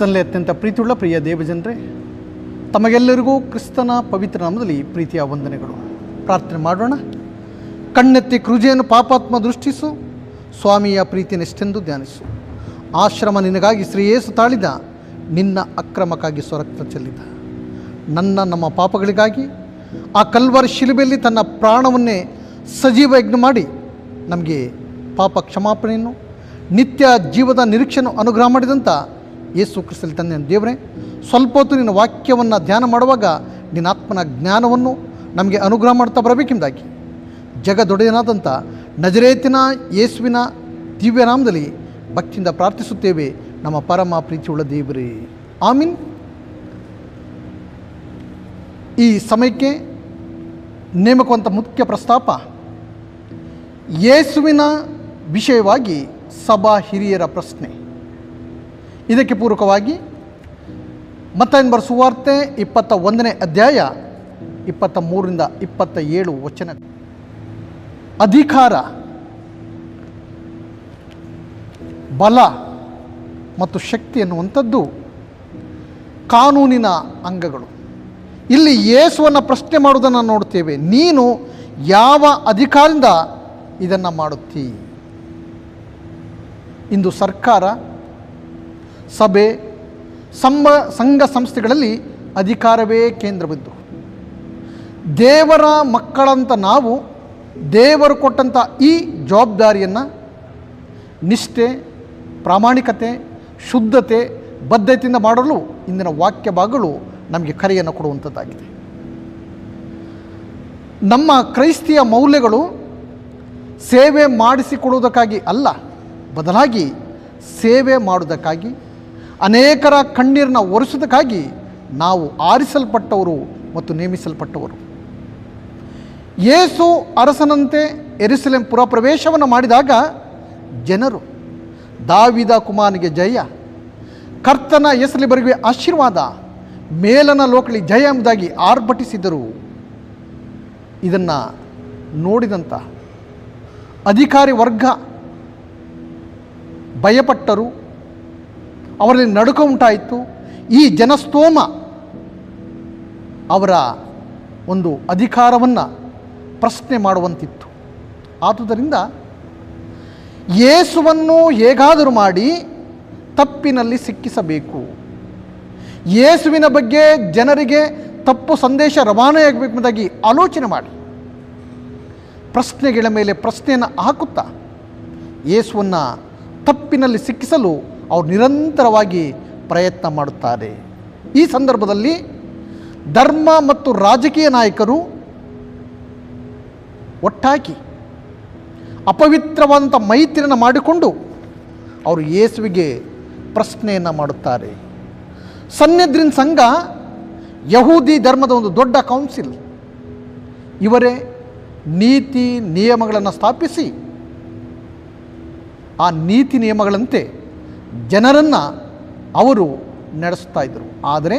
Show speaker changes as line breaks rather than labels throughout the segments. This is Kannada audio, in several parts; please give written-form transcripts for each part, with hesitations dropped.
ಕ್ರಿಸ್ತನಲ್ಲಿ ಅತ್ಯಂತ ಪ್ರೀತಿಯುಳ್ಳ ಪ್ರಿಯ ದೇವಜನರೇ, ತಮಗೆಲ್ಲರಿಗೂ ಕ್ರಿಸ್ತನ ಪವಿತ್ರ ನಾಮದಲ್ಲಿ ಪ್ರೀತಿಯ ವಂದನೆಗಳು. ಪ್ರಾರ್ಥನೆ ಮಾಡೋಣ. ಕಣ್ಣೆತ್ತಿ ಕೃಜೆಯನ್ನು ಪಾಪಾತ್ಮ ದೃಷ್ಟಿಸು, ಸ್ವಾಮಿಯ ಪ್ರೀತಿಯನ್ನೆಷ್ಟೆಂದು ಧ್ಯಾನಿಸು. ಆಶ್ರಮ ನಿನಗಾಗಿ ಶ್ರೀಯೇಸು ತಾಳಿದ, ನಿನ್ನ ಅಕ್ರಮಕ್ಕಾಗಿ ಸ್ವರಕ್ತ ಚೆಲ್ಲಿದ. ನಮ್ಮ ಪಾಪಗಳಿಗಾಗಿ ಆ ಕಲ್ವಾರಿ ಶಿಲುಬೆಯಲ್ಲಿ ತನ್ನ ಪ್ರಾಣವನ್ನೇ ಸಜೀವ ಯಜ್ಞ ಮಾಡಿ ನಮಗೆ ಪಾಪ ಕ್ಷಮಾಪಣೆಯನ್ನು, ನಿತ್ಯ ಜೀವದ ನಿರೀಕ್ಷೆಯನ್ನು ಅನುಗ್ರಹ ಮಾಡಿದಂಥ ಯೇಸು ಕ್ರಿಸ್ತನಲ್ಲಿ ತಂದೆ ದೇವರೇ, ಸ್ವಲ್ಪ ಹೊತ್ತು ನಿನ್ನ ವಾಕ್ಯವನ್ನು ಧ್ಯಾನ ಮಾಡುವಾಗ ನಿನ್ನ ಆತ್ಮನ ಜ್ಞಾನವನ್ನು ನಮಗೆ ಅನುಗ್ರಹ ಮಾಡ್ತಾ ಬರಬೇಕೆಂಬುದಾಗಿ ಜಗದೊಡೆಯನಾದಂಥ ನಜರೇತಿನ ಯೇಸುವಿನ ದಿವ್ಯನಾಮದಲ್ಲಿ ಭಕ್ತಿಯಿಂದ ಪ್ರಾರ್ಥಿಸುತ್ತೇವೆ, ನಮ್ಮ ಪರಮ ಪ್ರೀತಿಯುಳ್ಳ ದೇವರೇ, ಆಮೀನ್. ಈ ಸಮಯಕ್ಕೆ ನೇಮಕವಂಥ ಮುಖ್ಯ ಪ್ರಸ್ತಾಪ ಯೇಸುವಿನ ವಿಷಯವಾಗಿ ಸಭಾ ಹಿರಿಯರ ಪ್ರಶ್ನೆ. ಇದಕ್ಕೆ ಪೂರಕವಾಗಿ ಮತ್ತಾಯನ ಬರೆದ ಸುವಾರ್ತೆ 21ನೇ ಅಧ್ಯಾಯ 23ರಿಂದ 27 ವಚನ. ಅಧಿಕಾರ, ಬಲ ಮತ್ತು ಶಕ್ತಿ ಎನ್ನುವಂಥದ್ದು ಕಾನೂನಿನ ಅಂಗಗಳು. ಇಲ್ಲಿ ಯೇಸುವನ್ನು ಪ್ರಶ್ನೆ ಮಾಡುವುದನ್ನು ನೋಡ್ತೇವೆ. ನೀನು ಯಾವ ಅಧಿಕಾರದಿಂದ ಇದನ್ನು ಮಾಡುತ್ತೀ? ಇಂದು ಸರ್ಕಾರ, ಸಭೆ, ಸಂಘ ಸಂಸ್ಥೆಗಳಲ್ಲಿ ಅಧಿಕಾರವೇ ಕೇಂದ್ರಬಿದ್ದು, ದೇವರ ಮಕ್ಕಳಂತ ನಾವು ದೇವರು ಕೊಟ್ಟಂಥ ಈ ಜವಾಬ್ದಾರಿಯನ್ನು ನಿಷ್ಠೆ, ಪ್ರಾಮಾಣಿಕತೆ, ಶುದ್ಧತೆ, ಬದ್ಧತೆಯಿಂದ ಮಾಡಲು ಇಂದಿನ ವಾಕ್ಯ ಭಾಗಗಳು ನಮಗೆ ಕರೆಯನ್ನು ಕೊಡುವಂಥದ್ದಾಗಿದೆ. ನಮ್ಮ ಕ್ರೈಸ್ತಿಯ ಮೌಲ್ಯಗಳು ಸೇವೆ ಮಾಡಿಸಿಕೊಡುವುದಕ್ಕಾಗಿ ಅಲ್ಲ, ಬದಲಾಗಿ ಸೇವೆ ಮಾಡುವುದಕ್ಕಾಗಿ, ಅನೇಕರ ಕಣ್ಣೀರನ್ನ ಒರೆಸುವುದಕ್ಕಾಗಿ ನಾವು ಆರಿಸಲ್ಪಟ್ಟವರು ಮತ್ತು ನೇಮಿಸಲ್ಪಟ್ಟವರು. ಯೇಸು ಅರಸನಂತೆ ಯೆರೂಸಲೇಮ್ ಪುರ ಪ್ರವೇಶವನ್ನು ಮಾಡಿದಾಗ ಜನರು ದಾವೀದ ಕುಮಾರನಿಗೆ ಜಯ, ಕರ್ತನ ಹೆಸರಲ್ಲಿ ಬರೆಯುವ ಆಶೀರ್ವಾದ, ಮೇಲನ ಲೋಕಳಿ ಜಯ ಎಂಬುದಾಗಿ ಆರ್ಭಟಿಸಿದರು. ಇದನ್ನು ನೋಡಿದಂಥ ಅಧಿಕಾರಿ ವರ್ಗ ಭಯಪಟ್ಟರು, ಅವರಲ್ಲಿ ನಡುಕ ಉಂಟಾಯಿತು. ಈ ಜನಸ್ತೋಮ ಅವರ ಒಂದು ಅಧಿಕಾರವನ್ನು ಪ್ರಶ್ನೆ ಮಾಡುವಂತಿತ್ತು. ಆದುದರಿಂದ ಯೇಸುವನ್ನು ಹೇಗಾದರೂ ಮಾಡಿ ತಪ್ಪಿನಲ್ಲಿ ಸಿಕ್ಕಿಸಬೇಕು, ಯೇಸುವಿನ ಬಗ್ಗೆ ಜನರಿಗೆ ತಪ್ಪು ಸಂದೇಶ ರವಾನೆಯಾಗಬೇಕೆಂಬುದಾಗಿ ಆಲೋಚನೆ ಮಾಡಿ ಪ್ರಶ್ನೆಗಳ ಮೇಲೆ ಪ್ರಶ್ನೆಯನ್ನು ಹಾಕುತ್ತಾ ಯೇಸುವನ್ನು ತಪ್ಪಿನಲ್ಲಿ ಸಿಕ್ಕಿಸಲು ಅವರು ನಿರಂತರವಾಗಿ ಪ್ರಯತ್ನ ಮಾಡುತ್ತಾರೆ. ಈ ಸಂದರ್ಭದಲ್ಲಿ ಧರ್ಮ ಮತ್ತು ರಾಜಕೀಯ ನಾಯಕರು ಒಟ್ಟಾಗಿ ಅಪವಿತ್ರವಾದಂಥ ಮೈತ್ರಿಯನ್ನು ಮಾಡಿಕೊಂಡು ಅವರು ಯೇಸುವಿಗೆ ಪ್ರಶ್ನೆಯನ್ನು ಮಾಡುತ್ತಾರೆ. ಸನ್ಹೆದ್ರಿನ್ ಸಂಘ ಯಹೂದಿ ಧರ್ಮದ ಒಂದು ದೊಡ್ಡ ಕೌನ್ಸಿಲ್. ಇವರೇ ನೀತಿ ನಿಯಮಗಳನ್ನು ಸ್ಥಾಪಿಸಿ ಆ ನೀತಿ ನಿಯಮಗಳಂತೆ ಜನರನ್ನು ಅವರು ನಡೆಸ್ತಾ ಇದ್ದರು. ಆದರೆ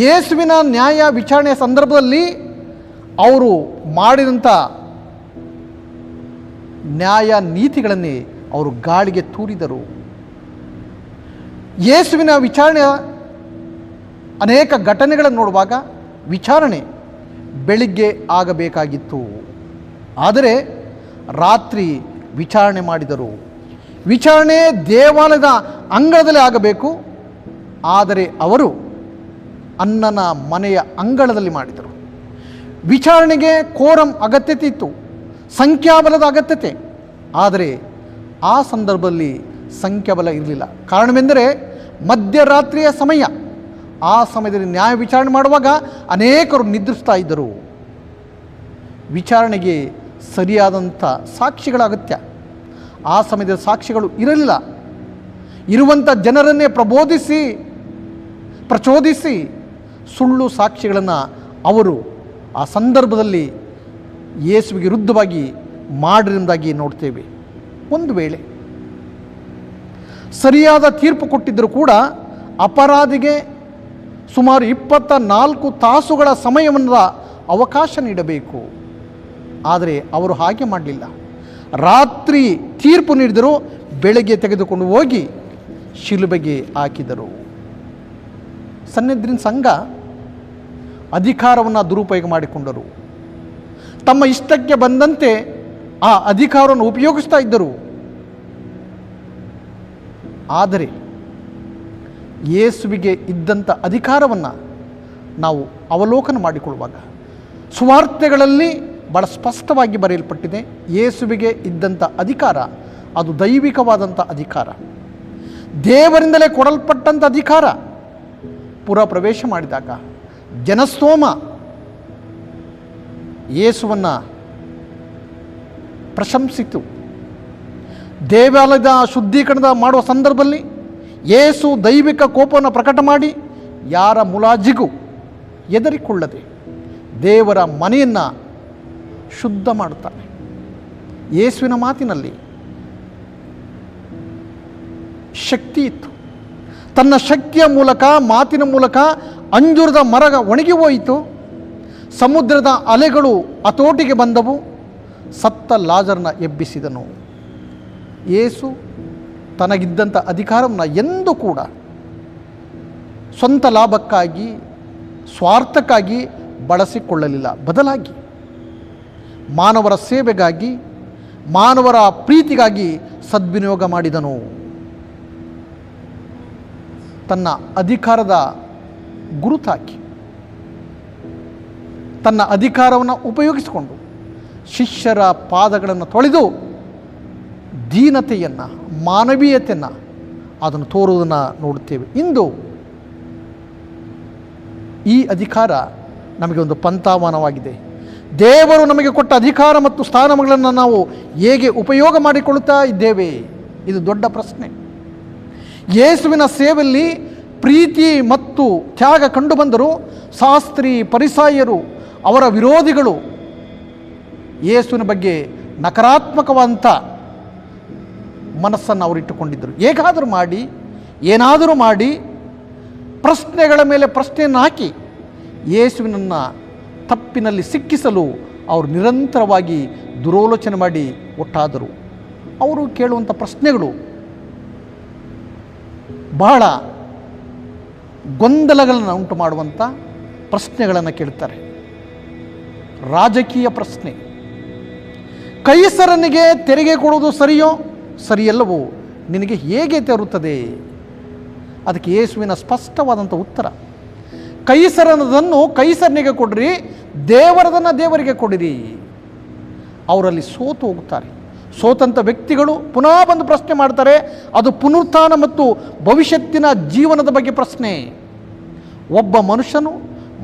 ಯೇಸುವಿನ ನ್ಯಾಯ ವಿಚಾರಣೆಯ ಸಂದರ್ಭದಲ್ಲಿ ಅವರು ಮಾಡಿದಂಥ ನ್ಯಾಯ ನೀತಿಗಳನ್ನೇ ಅವರು ಗಾಳಿಗೆ ತೂರಿದರು. ಯೇಸುವಿನ ವಿಚಾರಣೆಯ ಅನೇಕ ಘಟನೆಗಳನ್ನು ನೋಡುವಾಗ ವಿಚಾರಣೆ ಬೆಳಿಗ್ಗೆ ಆಗಬೇಕಾಗಿತ್ತು, ಆದರೆ ರಾತ್ರಿ ವಿಚಾರಣೆ ಮಾಡಿದರು. ವಿಚಾರಣೆ ದೇವಾಲಯದ ಅಂಗಳದಲ್ಲಿ ಆಗಬೇಕು, ಆದರೆ ಅವರು ಅನ್ನನ ಮನೆಯ ಅಂಗಳದಲ್ಲಿ ಮಾಡಿದರು. ವಿಚಾರಣೆಗೆ ಕೋರಂ ಅಗತ್ಯತೆ ಇತ್ತು, ಸಂಖ್ಯಾಬಲದ ಅಗತ್ಯತೆ, ಆದರೆ ಆ ಸಂದರ್ಭದಲ್ಲಿ ಸಂಖ್ಯಾಬಲ ಇರಲಿಲ್ಲ. ಕಾರಣವೆಂದರೆ ಮಧ್ಯರಾತ್ರಿಯ ಸಮಯ. ಆ ಸಮಯದಲ್ಲಿ ನ್ಯಾಯ ವಿಚಾರಣೆ ಮಾಡುವಾಗ ಅನೇಕರು ನಿದ್ರಿಸ್ತಾ ಇದ್ದರು. ವಿಚಾರಣೆಗೆ ಸರಿಯಾದಂಥ ಸಾಕ್ಷಿಗಳ ಅಗತ್ಯ. ಆ ಸಮಯದಲ್ಲಿ ಸಾಕ್ಷಿಗಳು ಇರಲಿಲ್ಲ. ಇರುವಂಥ ಜನರನ್ನೇ ಪ್ರಚೋದಿಸಿ ಸುಳ್ಳು ಸಾಕ್ಷಿಗಳನ್ನು ಅವರು ಆ ಸಂದರ್ಭದಲ್ಲಿ ಯೇಸುವಿಗೆ ವಿರುದ್ಧವಾಗಿ ಮಾಡಿರುವುದಾಗಿ ನೋಡ್ತೇವೆ. ಒಂದು ವೇಳೆ ಸರಿಯಾದ ತೀರ್ಪು ಕೊಟ್ಟಿದ್ದರೂ ಕೂಡ ಅಪರಾಧಿಗೆ ಸುಮಾರು 24 ತಾಸುಗಳ ಸಮಯವನ್ನು ಅವಕಾಶ ನೀಡಬೇಕು. ಆದರೆ ಅವರು ಹಾಗೆ ಮಾಡಲಿಲ್ಲ. ರಾತ್ರಿ ತೀರ್ಪು ನೀಡಿದರೂ ಬೆಳಗ್ಗೆ ತೆಗೆದುಕೊಂಡು ಹೋಗಿ ಶಿಲುಬೆಗೆ ಹಾಕಿದರು. ಸನ್ನೆದ್ರಿನ ಸಂಘ ಅಧಿಕಾರವನ್ನು ದುರುಪಯೋಗ ಮಾಡಿಕೊಂಡರು. ತಮ್ಮ ಇಷ್ಟಕ್ಕೆ ಬಂದಂತೆ ಆ ಅಧಿಕಾರವನ್ನು ಉಪಯೋಗಿಸ್ತಾ ಇದ್ದರು. ಆದರೆ ಯೇಸುವಿಗೆ ಇದ್ದಂಥ ಅಧಿಕಾರವನ್ನು ನಾವು ಅವಲೋಕನ ಮಾಡಿಕೊಳ್ಳುವಾಗ ಸುವಾರ್ತೆಗಳಲ್ಲಿ ಭಾಳ ಸ್ಪಷ್ಟವಾಗಿ ಬರೆಯಲ್ಪಟ್ಟಿದೆ. ಯೇಸುವಿಗೆ ಇದ್ದಂಥ ಅಧಿಕಾರ ಅದು ದೈವಿಕವಾದಂಥ ಅಧಿಕಾರ, ದೇವರಿಂದಲೇ ಕೊಡಲ್ಪಟ್ಟಂಥ ಅಧಿಕಾರ. ಪುರ ಪ್ರವೇಶ ಮಾಡಿದಾಗ ಜನಸ್ತೋಮ ಯೇಸುವನ್ನು ಪ್ರಶಂಸಿತು. ದೇವಾಲಯದ ಶುದ್ಧೀಕರಣ ಮಾಡುವ ಸಂದರ್ಭದಲ್ಲಿ ಯೇಸು ದೈವಿಕ ಕೋಪವನ್ನು ಪ್ರಕಟ ಮಾಡಿ ಯಾರ ಮುಲಾಜಿಗೂ ಹೆದರಿಕೊಳ್ಳದೆ ದೇವರ ಮನೆಯನ್ನು ಶುದ್ಧ ಮಾಡುತ್ತಾನೆ. ಯೇಸುವಿನ ಮಾತಿನಲ್ಲಿ ಶಕ್ತಿ ಇತ್ತು. ತನ್ನ ಶಕ್ತಿಯ ಮೂಲಕ, ಮಾತಿನ ಮೂಲಕ ಅಂಜೂರದ ಮರ ಒಣಗಿ ಹೋಯಿತು. ಸಮುದ್ರದ ಅಲೆಗಳು ಹತೋಟಿಗೆ ಬಂದವು. ಸತ್ತ ಲಾಜರನ ಎಬ್ಬಿಸಿದನು. ಯೇಸು ತನಗಿದ್ದಂಥ ಅಧಿಕಾರವನ್ನು ಎಂದೂ ಕೂಡ ಸ್ವಂತ ಲಾಭಕ್ಕಾಗಿ, ಸ್ವಾರ್ಥಕ್ಕಾಗಿ ಬಳಸಿಕೊಳ್ಳಲಿಲ್ಲ. ಬದಲಾಗಿ ಮಾನವರ ಸೇವೆಗಾಗಿ, ಮಾನವರ ಪ್ರೀತಿಗಾಗಿ ಸದ್ವಿನಿಯೋಗ ಮಾಡಿದನು. ತನ್ನ ಅಧಿಕಾರದ ಗುರುತಾಕಿ, ತನ್ನ ಅಧಿಕಾರವನ್ನು ಉಪಯೋಗಿಸಿಕೊಂಡು ಶಿಷ್ಯರ ಪಾದಗಳನ್ನು ತೊಳೆದು ದೀನತೆಯನ್ನು, ಮಾನವೀಯತೆಯನ್ನು ಅದನ್ನು ತೋರುವುದನ್ನು ನೋಡುತ್ತೇವೆ. ಇಂದು ಈ ಅಧಿಕಾರ ನಮಗೆ ಒಂದು ಪಂಥಾಮಾನವಾಗಿದೆ. ದೇವರು ನಮಗೆ ಕೊಟ್ಟ ಅಧಿಕಾರ ಮತ್ತು ಸ್ಥಾನಗಳನ್ನು ನಾವು ಹೇಗೆ ಉಪಯೋಗ ಮಾಡಿಕೊಳ್ಳುತ್ತಾ ಇದ್ದೇವೆ? ಇದು ದೊಡ್ಡ ಪ್ರಶ್ನೆ. ಯೇಸುವಿನ ಸೇವೆಯಲ್ಲಿ ಪ್ರೀತಿ ಮತ್ತು ತ್ಯಾಗ ಕಂಡುಬಂದರೂ ಶಾಸ್ತ್ರಿ, ಫರಿಸಾಯರು, ಅವರ ವಿರೋಧಿಗಳು ಯೇಸುವಿನ ಬಗ್ಗೆ ನಕಾರಾತ್ಮಕವಾದಂಥ ಮನಸ್ಸನ್ನು ಅವರಿಟ್ಟುಕೊಂಡಿದ್ದರು. ಹೇಗಾದರೂ ಮಾಡಿ, ಏನಾದರೂ ಮಾಡಿ ಪ್ರಶ್ನೆಗಳ ಮೇಲೆ ಪ್ರಶ್ನೆಯನ್ನು ಹಾಕಿ ಯೇಸುವಿನನ್ನು ತಪ್ಪಿನಲ್ಲಿ ಸಿಕ್ಕಿಸಲು ಅವರು ನಿರಂತರವಾಗಿ ದುರಾಲೋಚನೆ ಮಾಡಿ ಒಟ್ಟಾದರು. ಅವರು ಕೇಳುವಂಥ ಪ್ರಶ್ನೆಗಳು ಬಹಳ ಗೊಂದಲಗಳನ್ನು ಉಂಟು ಮಾಡುವಂಥ ಪ್ರಶ್ನೆಗಳನ್ನು ಕೇಳ್ತಾರೆ. ರಾಜಕೀಯ ಪ್ರಶ್ನೆ. ಕೈಸರನಿಗೆ ತೆರಿಗೆ ಕೊಡುವುದು ಸರಿಯೋ ಸರಿಯಲ್ಲವೋ ನಿನಗೆ ಹೇಗೆ ತರುತ್ತದೆ? ಅದಕ್ಕೆ ಯೇಸುವಿನ ಸ್ಪಷ್ಟವಾದಂಥ ಉತ್ತರ, ಕೈಸರನದನ್ನು ಕೈಸರನಿಗೆ ಕೊಡ್ರಿ, ದೇವರದನ್ನು ದೇವರಿಗೆ ಕೊಡಿರಿ. ಅವರಲ್ಲಿ ಸೋತು ಹೋಗುತ್ತಾರೆ. ಸೋತಂಥ ವ್ಯಕ್ತಿಗಳು ಪುನಃ ಬಂದು ಪ್ರಶ್ನೆ ಮಾಡ್ತಾರೆ. ಅದು ಪುನರುತ್ಥಾನ ಮತ್ತು ಭವಿಷ್ಯತ್ತಿನ ಜೀವನದ ಬಗ್ಗೆ ಪ್ರಶ್ನೆ. ಒಬ್ಬ ಮನುಷ್ಯನು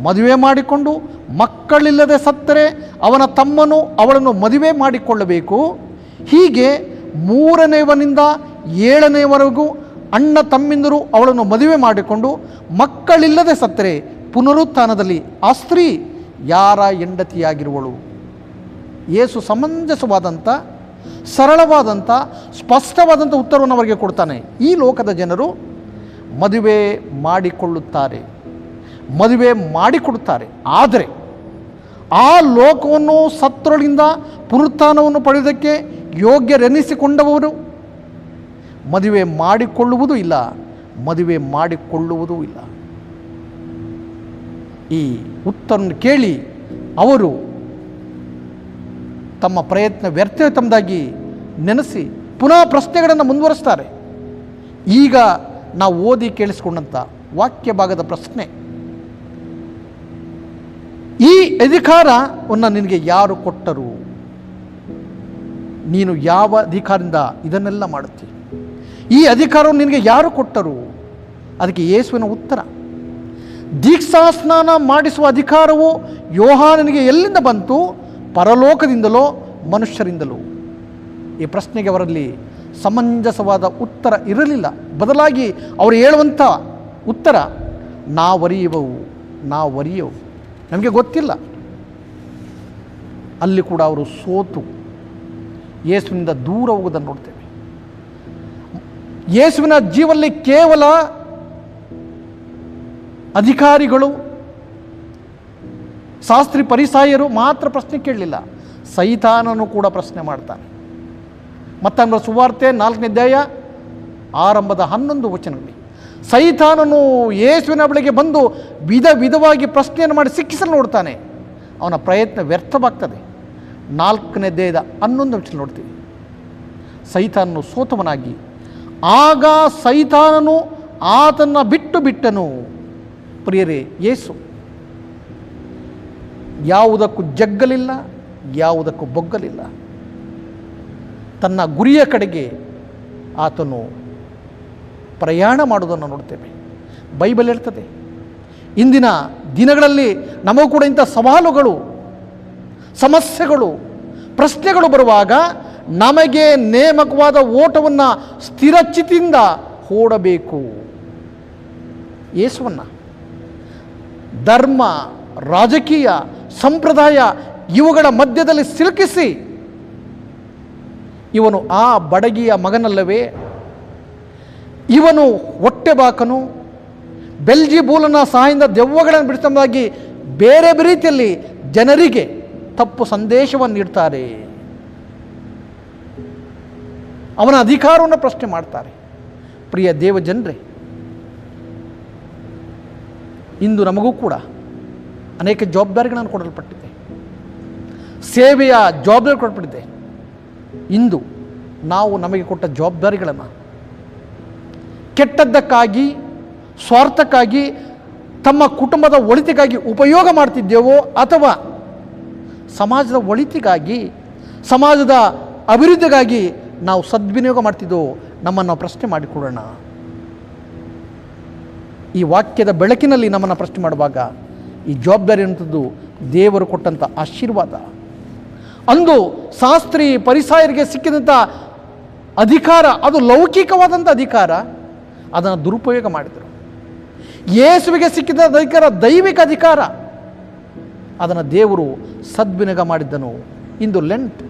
ಮದುವೆ ಮಾಡಿಕೊಂಡು ಮಕ್ಕಳಿಲ್ಲದೆ ಸತ್ತರೆ ಅವನ ತಮ್ಮನು ಅವಳನ್ನು ಮದುವೆ ಮಾಡಿಕೊಳ್ಳಬೇಕು. ಹೀಗೆ 3ನೇವನಿಂದ 7ನೇವರೆಗೂ ಅಣ್ಣ ತಮ್ಮಿಂದರು ಅವಳನ್ನು ಮದುವೆ ಮಾಡಿಕೊಂಡು ಮಕ್ಕಳಿಲ್ಲದೆ ಸತ್ತರೆ ಪುನರುತ್ಥಾನದಲ್ಲಿ ಆ ಸ್ತ್ರೀ ಯಾರ ಹೆಂಡತಿಯಾಗಿರುವಳು? ಯೇಸು ಸಮಂಜಸವಾದಂಥ, ಸರಳವಾದಂಥ, ಸ್ಪಷ್ಟವಾದಂಥ ಉತ್ತರವನ್ನು ಅವರಿಗೆ ಕೊಡ್ತಾನೆ. ಈ ಲೋಕದ ಜನರು ಮದುವೆ ಮಾಡಿಕೊಳ್ಳುತ್ತಾರೆ, ಮದುವೆ ಮಾಡಿಕೊಡುತ್ತಾರೆ. ಆದರೆ ಆ ಲೋಕವನ್ನು ಸತ್ತರೊಳಿಂದ ಪುನರುತ್ಥಾನವನ್ನು ಪಡೆಯುವುದಕ್ಕೆ ಯೋಗ್ಯರೆನಿಸಿಕೊಂಡವರು ಮದುವೆ ಮಾಡಿಕೊಳ್ಳುವುದೂ ಇಲ್ಲ, ಮದುವೆ ಮಾಡಿಕೊಳ್ಳುವುದೂ ಇಲ್ಲ. ಈ ಉತ್ತರವನ್ನು ಕೇಳಿ ಅವರು ತಮ್ಮ ಪ್ರಯತ್ನ ವ್ಯರ್ಥ ತಮ್ಮದಾಗಿ ನೆನೆಸಿ ಪುನಃ ಪ್ರಶ್ನೆಗಳನ್ನು ಮುಂದುವರಿಸ್ತಾರೆ. ಈಗ ನಾವು ಓದಿ ಕೇಳಿಸಿಕೊಂಡಂಥ ವಾಕ್ಯ ಭಾಗದ ಪ್ರಶ್ನೆ, ಈ ಅಧಿಕಾರವನ್ನು ನಿನಗೆ ಯಾರು ಕೊಟ್ಟರು? ನೀನು ಯಾವ ಅಧಿಕಾರದಿಂದ ಇದನ್ನೆಲ್ಲ ಮಾಡುತ್ತಿ? ಈ ಅಧಿಕಾರವನ್ನು ನಿನಗೆ ಯಾರು ಕೊಟ್ಟರು? ಅದಕ್ಕೆ ಯೇಸುವಿನ ಉತ್ತರ, ದೀಕ್ಷಾಸ್ನಾನ ಮಾಡಿಸುವ ಅಧಿಕಾರವು ಯೋಹಾನನಿಗೆ ಎಲ್ಲಿಂದ ಬಂತು? ಪರಲೋಕದಿಂದಲೋ ಮನುಷ್ಯರಿಂದಲೋ? ಈ ಪ್ರಶ್ನೆಗೆ ಅವರಲ್ಲಿ ಸಮಂಜಸವಾದ ಉತ್ತರ ಇರಲಿಲ್ಲ. ಬದಲಾಗಿ ಅವರು ಹೇಳುವಂಥ ಉತ್ತರ, ನಾವರಿಯುವವು, ನಮಗೆ ಗೊತ್ತಿಲ್ಲ. ಅಲ್ಲಿ ಕೂಡ ಅವರು ಸೋತು ಯೇಸುವಿನಿಂದ ದೂರ ಹೋಗುವುದನ್ನು ನೋಡ್ತೇವೆ. ಯೇಸುವಿನ ಜೀವನದಲ್ಲಿ ಕೇವಲ ಅಧಿಕಾರಿಗಳು, ಶಾಸ್ತ್ರಿ, ಫರಿಸಾಯರು ಮಾತ್ರ ಪ್ರಶ್ನೆ ಕೇಳಲಿಲ್ಲ, ಸೈತಾನನು ಕೂಡ ಪ್ರಶ್ನೆ ಮಾಡ್ತಾನೆ. ಮತ್ತಾಯನ ಸುವಾರ್ತೆ 4ನೇ ಅಧ್ಯಾಯ ಆರಂಭದ 11 ವಚನಗಳಲ್ಲಿ ಸೈತಾನನು ಯೇಸುವಿನ ಬಳಿಗೆ ಬಂದು ವಿಧ ವಿಧವಾಗಿ ಪ್ರಶ್ನೆಯನ್ನು ಮಾಡಿ ಸಿಕ್ಕಿಸಲು ನೋಡ್ತಾನೆ. ಅವನ ಪ್ರಯತ್ನ ವ್ಯರ್ಥವಾಗ್ತದೆ. 4ನೇ ಅಧ್ಯಾಯದ 11 ವಚನ ನೋಡ್ತೀವಿ. ಸೈತಾನನು ಸೋತವನಾಗಿ ಆಗ ಸೈತಾನನು ಆತನ ಬಿಟ್ಟನು. ಪ್ರಿಯರೇ, ಯೇಸು ಯಾವುದಕ್ಕೂ ಜಗ್ಗಲಿಲ್ಲ, ಯಾವುದಕ್ಕೂ ಬೊಗ್ಗಲಿಲ್ಲ. ತನ್ನ ಗುರಿಯ ಕಡೆಗೆ ಆತನು ಪ್ರಯಾಣ ಮಾಡುವುದನ್ನು ನೋಡ್ತೇವೆ. ಬೈಬಲ್ ಹೇಳ್ತದೆ, ಇಂದಿನ ದಿನಗಳಲ್ಲಿ ನಮಗೂ ಕೂಡ ಇಂಥ ಸವಾಲುಗಳು, ಸಮಸ್ಯೆಗಳು, ಪ್ರಶ್ನೆಗಳು ಬರುವಾಗ ನಮಗೆ ನೇಮಕವಾದ ಓಟವನ್ನು ಸ್ಥಿರಚಿತಿಯಿಂದ ಓಡಬೇಕು. ಯೇಸುವನ್ನು ಧರ್ಮ, ರಾಜಕೀಯ, ಸಂಪ್ರದಾಯ ಇವುಗಳ ಮಧ್ಯದಲ್ಲಿ ಸಿಲುಕಿಸಿ ಇವನು ಆ ಬಡಗಿಯ ಮಗನಲ್ಲವೇ, ಇವನು ಹೊಟ್ಟೆಬಾಕನು, ಬೆಲ್ಜಿಬೂಲನ ಸಹಾಯದಿಂದ ದೆವ್ವಗಳನ್ನು ಬಿಡಿಸುವುದಾಗಿ ಬೇರೆ ಬೇರೆ ರೀತಿಯಲ್ಲಿ ಜನರಿಗೆ ತಪ್ಪು ಸಂದೇಶವನ್ನು ನೀಡ್ತಾರೆ. ಅವನ ಅಧಿಕಾರವನ್ನು ಪ್ರಶ್ನೆ ಮಾಡ್ತಾರೆ. ಪ್ರಿಯ ದೇವ ಜನರೇ, ಇಂದು ನಮಗೂ ಕೂಡ ಅನೇಕ ಜವಾಬ್ದಾರಿಗಳನ್ನು ಕೊಡಲ್ಪಟ್ಟಿದೆ, ಸೇವೆಯ ಜವಾಬ್ದಾರಿ ಕೊಡಲ್ಪಟ್ಟಿದೆ. ಇಂದು ನಾವು ನಮಗೆ ಕೊಟ್ಟ ಜವಾಬ್ದಾರಿಗಳನ್ನು ಕೆಟ್ಟದ್ದಕ್ಕಾಗಿ, ಸ್ವಾರ್ಥಕ್ಕಾಗಿ, ತಮ್ಮ ಕುಟುಂಬದ ಒಳಿತಿಗಾಗಿ ಉಪಯೋಗ ಮಾಡ್ತಿದ್ದೇವೋ ಅಥವಾ ಸಮಾಜದ ಒಳಿತಿಗಾಗಿ, ಸಮಾಜದ ಅಭಿವೃದ್ಧಿಗಾಗಿ ನಾವು ಸದ್ವಿನಿಯೋಗ ಮಾಡ್ತಿದ್ದೆವೋ ನಮ್ಮನ್ನು ಪ್ರಶ್ನೆ ಮಾಡಿಕೊಳ್ಳೋಣ. ಈ ವಾಕ್ಯದ ಬೆಳಕಿನಲ್ಲಿ ನಮ್ಮನ್ನು ಪ್ರಶ್ನೆ ಮಾಡುವಾಗ ಈ ಜವಾಬ್ದಾರಿ ಅನ್ನುವಂಥದ್ದು ದೇವರು ಕೊಟ್ಟಂಥ ಆಶೀರ್ವಾದ. ಅಂದು ಶಾಸ್ತ್ರಿ ಪರಿಸಾಯರಿಗೆ ಸಿಕ್ಕಿದಂಥ ಅಧಿಕಾರ ಅದು ಲೌಕಿಕವಾದಂಥ ಅಧಿಕಾರ, ಅದನ್ನು ದುರುಪಯೋಗ ಮಾಡಿದರು. ಯೇಸುವಿಗೆ ಸಿಕ್ಕಿದ ಅಧಿಕಾರ ದೈವಿಕ ಅಧಿಕಾರ, ಅದನ್ನು ದೇವರು ಸದ್ವಿನಿಯೋಗ ಮಾಡಿದ್ದನು. ಇಂದು ಲೆಂಟ್,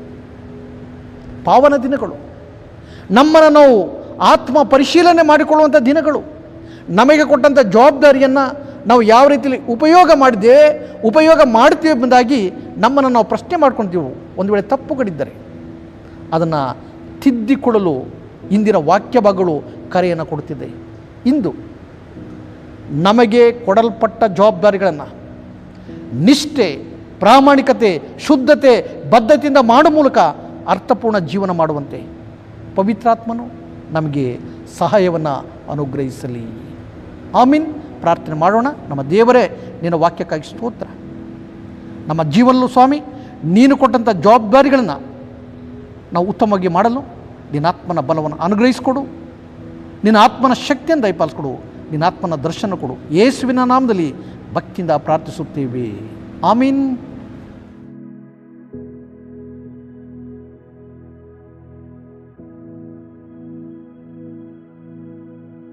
ಪಾವನ ದಿನಗಳು, ನಮ್ಮನ್ನು ನಾವು ಆತ್ಮ ಪರಿಶೀಲನೆ ಮಾಡಿಕೊಳ್ಳುವಂಥ ದಿನಗಳು. ನಮಗೆ ಕೊಟ್ಟಂಥ ಜವಾಬ್ದಾರಿಯನ್ನು ನಾವು ಯಾವ ರೀತಿಯಲ್ಲಿ ಉಪಯೋಗ ಮಾಡ್ತೀವಿ ಎಂಬುದಾಗಿ ನಮ್ಮನ್ನು ನಾವು ಪ್ರಶ್ನೆ ಮಾಡ್ಕೊಳ್ತೀವಿ. ಒಂದು ವೇಳೆ ತಪ್ಪುಗಳಿದ್ದರೆ ಅದನ್ನು ತಿದ್ದಿಕೊಳ್ಳಲು ಇಂದಿನ ವಾಕ್ಯ ಭಾಗಗಳು ಕರೆಯನ್ನು ಕೊಡುತ್ತಿದೆ. ಇಂದು ನಮಗೆ ಕೊಡಲ್ಪಟ್ಟ ಜವಾಬ್ದಾರಿಗಳನ್ನು ನಿಷ್ಠೆ, ಪ್ರಾಮಾಣಿಕತೆ, ಶುದ್ಧತೆ, ಬದ್ಧತೆಯಿಂದ ಮಾಡುವ ಮೂಲಕ ಅರ್ಥಪೂರ್ಣ ಜೀವನ ಮಾಡುವಂತೆ ಪವಿತ್ರಾತ್ಮನು ನಮಗೆ ಸಹಾಯವನ್ನು ಅನುಗ್ರಹಿಸಲಿ. ಆಮೀನ್. ಪ್ರಾರ್ಥನೆ ಮಾಡೋಣ. ನಮ್ಮ ದೇವರೇ, ನಿನ್ನ ವಾಕ್ಯಕ್ಕಾಗಿ ಸ್ತೋತ್ರ. ನಮ್ಮ ಜೀವನಲ್ಲೂ ಸ್ವಾಮಿ, ನೀನು ಕೊಟ್ಟಂಥ ಜವಾಬ್ದಾರಿಗಳನ್ನು ನಾವು ಉತ್ತಮವಾಗಿ ಮಾಡಲು ನಿನ್ನ ಆತ್ಮನ ಬಲವನ್ನು ಅನುಗ್ರಹಿಸಿಕೊಡು, ನಿನ್ನ ಆತ್ಮನ ಶಕ್ತಿಯನ್ನು ದಯಪಾಲಿಸಿಕೊಡು, ನಿನ್ನ ಆತ್ಮನ ದರ್ಶನ ಕೊಡು. ಯೇಸುವಿನ ನಾಮದಲ್ಲಿ ಭಕ್ತಿಯಿಂದ ಪ್ರಾರ್ಥಿಸುತ್ತೇವೆ. ಆಮೀನ್.